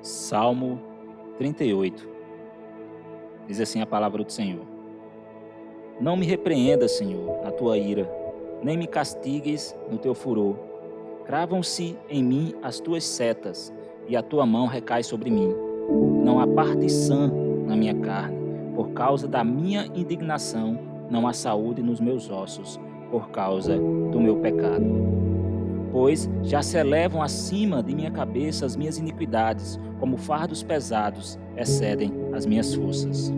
Salmo 38. Diz assim a palavra do Senhor: Não me repreenda, Senhor, na tua ira, nem me castigues no teu furor. Cravam-se em mim as tuas setas, e a tua mão recai sobre mim. Não há parte sã na minha carne, por causa da minha indignação, não há saúde nos meus ossos, por causa do meu pecado. Pois já se elevam acima de minha cabeça as minhas iniquidades, como fardos pesados excedem as minhas forças.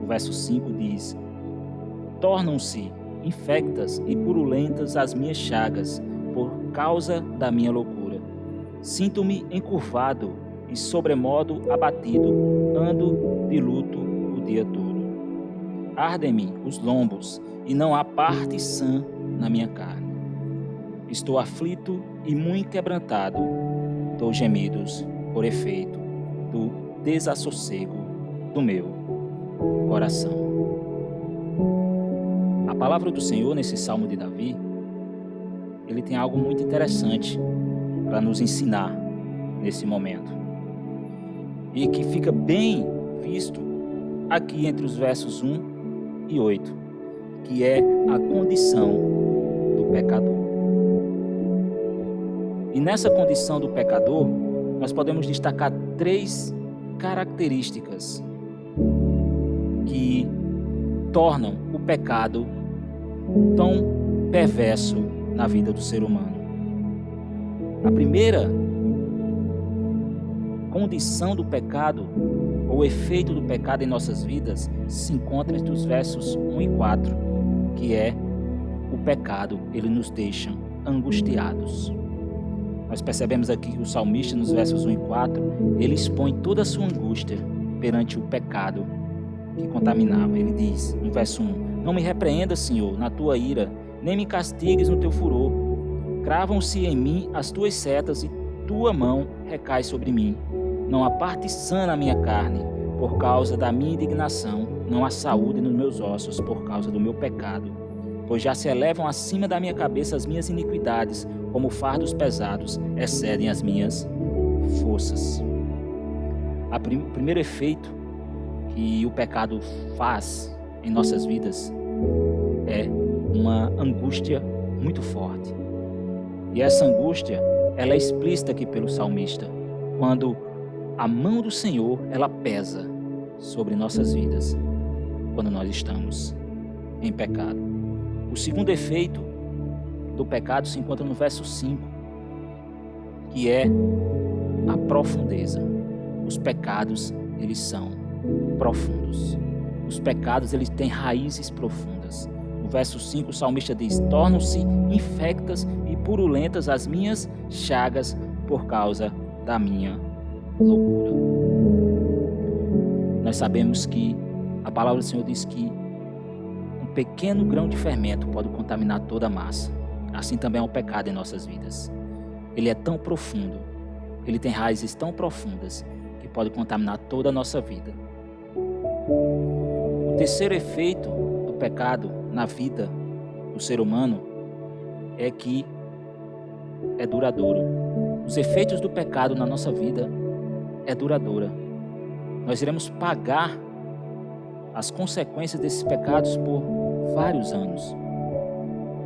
O verso 5 diz: Tornam-se infectas e purulentas as minhas chagas, por causa da minha loucura. Sinto-me encurvado e sobremodo abatido, ando de luto o dia todo. Ardem-me os lombos, e não há parte sã na minha carne. Estou aflito e muito quebrantado, dou gemidos por efeito do desassossego do meu coração. A palavra do Senhor nesse Salmo de Davi, ele tem algo muito interessante para nos ensinar nesse momento. E que fica bem visto aqui entre os versos 1 e 8, que é a condição do pecador. E nessa condição do pecador, nós podemos destacar 3 características que tornam o pecado tão perverso na vida do ser humano. A primeira condição do pecado, ou efeito do pecado em nossas vidas, se encontra entre os versos 1 e 4, que é o pecado, ele nos deixa angustiados. Nós percebemos aqui que o salmista, nos versos 1 e 4, ele expõe toda a sua angústia perante o pecado que contaminava. Ele diz, no verso 1, Não me repreenda, Senhor, na tua ira, nem me castigues no teu furor. Cravam-se em mim as tuas setas e tua mão recai sobre mim. Não há parte sã na minha carne, por causa da minha indignação, não há saúde nos meus ossos, por causa do meu pecado. Pois já se elevam acima da minha cabeça as minhas iniquidades, como fardos pesados excedem as minhas forças. O primeiro efeito que o pecado faz em nossas vidas é uma angústia muito forte. E essa angústia, ela é explícita aqui pelo salmista, quando a mão do Senhor, ela pesa sobre nossas vidas, quando nós estamos em pecado. O segundo efeito do pecado se encontra no verso 5, que é a profundeza. Os pecados, eles são profundos. Os pecados, eles têm raízes profundas. No verso 5, o salmista diz: Tornam-se infectas e purulentas as minhas chagas por causa da minha loucura. Nós sabemos que a palavra do Senhor diz que um pequeno grão de fermento pode contaminar toda a massa. Assim também é o pecado em nossas vidas. Ele é tão profundo, ele tem raízes tão profundas que pode contaminar toda a nossa vida. O terceiro efeito do pecado na vida do ser humano é que é duradouro. Os efeitos do pecado na nossa vida é duradoura. Nós iremos pagar as consequências desses pecados por vários anos.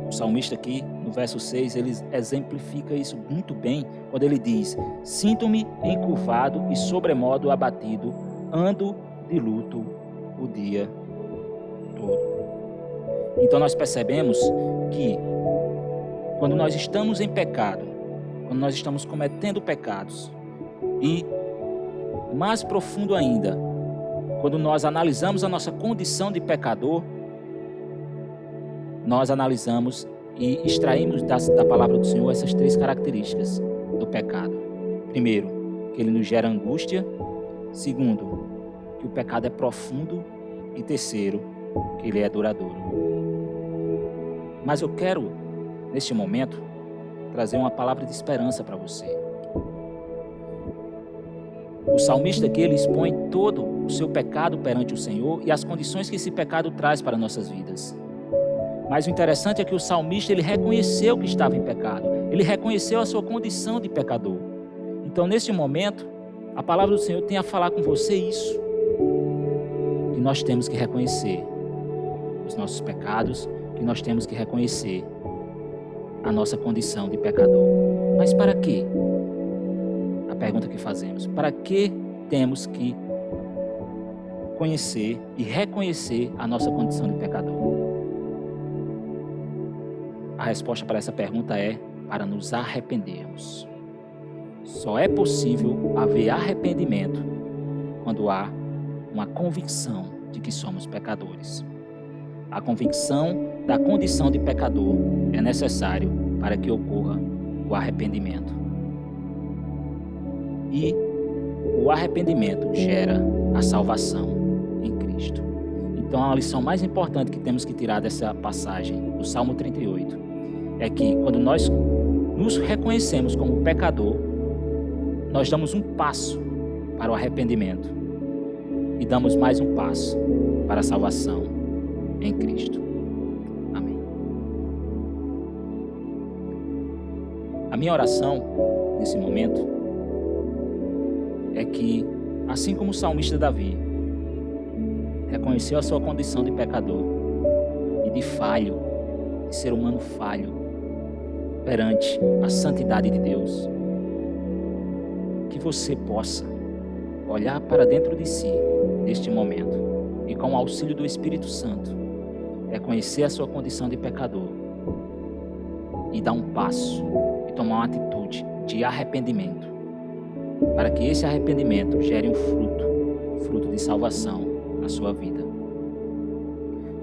O salmista aqui, no verso 6, ele exemplifica isso muito bem, quando ele diz: Sinto-me encurvado e sobremodo abatido, ando de luto o dia todo. Então nós percebemos que quando nós estamos em pecado, quando nós estamos cometendo pecados, e mais profundo ainda, quando nós analisamos a nossa condição de pecador, nós analisamos e extraímos da palavra do Senhor essas 3 características do pecado. Primeiro, que ele nos gera angústia. Segundo, que o pecado é profundo. E terceiro, que ele é duradouro. Mas eu quero, neste momento, trazer uma palavra de esperança para você. O salmista aqui, ele expõe todo o seu pecado perante o Senhor e as condições que esse pecado traz para nossas vidas. Mas o interessante é que o salmista, ele reconheceu que estava em pecado. Ele reconheceu a sua condição de pecador. Então, neste momento, A palavra do Senhor tem a falar com você isso. Que nós temos que reconhecer os nossos pecados, que nós temos que reconhecer a nossa condição de pecador. Mas para quê? A pergunta que fazemos. Para que temos que conhecer e reconhecer a nossa condição de pecador? A resposta para essa pergunta é para nos arrependermos. Só é possível haver arrependimento quando há uma convicção de que somos pecadores. A convicção da condição de pecador é necessário para que ocorra o arrependimento. E o arrependimento gera a salvação em Cristo. Então, a lição mais importante que temos que tirar dessa passagem do Salmo 38 é que quando nós nos reconhecemos como pecador, nós damos um passo para o arrependimento e damos mais um passo para a salvação em Cristo. Amém. A minha oração nesse momento é que, assim como o salmista Davi reconheceu a sua condição de pecador e de falho, de ser humano falho perante a santidade de Deus, que você possa olhar para dentro de si neste momento e, com o auxílio do Espírito Santo, reconhecer a sua condição de pecador e dar um passo e tomar uma atitude de arrependimento, para que esse arrependimento gere um fruto de salvação na sua vida.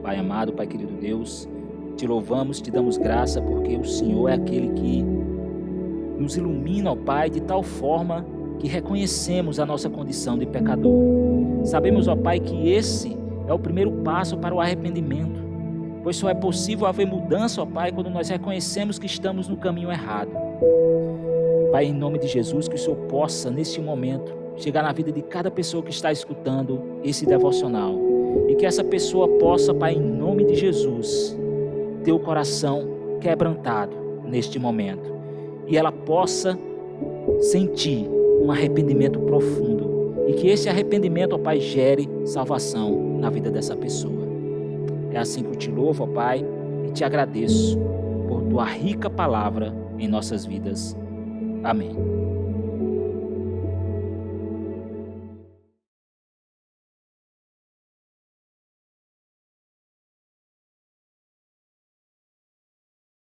Pai amado, Pai querido Deus, te louvamos, te damos graça, porque o Senhor é aquele que nos ilumina, ó Pai, de tal forma que reconhecemos a nossa condição de pecador. Sabemos, ó Pai, que esse é o primeiro passo para o arrependimento, pois só é possível haver mudança, ó Pai, quando nós reconhecemos que estamos no caminho errado. Pai, em nome de Jesus, que o Senhor possa, neste momento, chegar na vida de cada pessoa que está escutando esse devocional, e que essa pessoa possa, Pai, em nome de Jesus, ter o coração quebrantado neste momento, e ela possa sentir um arrependimento profundo, e que esse arrependimento, ó Pai, gere salvação na vida dessa pessoa. É assim que eu te louvo, ó Pai, e te agradeço por tua rica palavra em nossas vidas. Amém.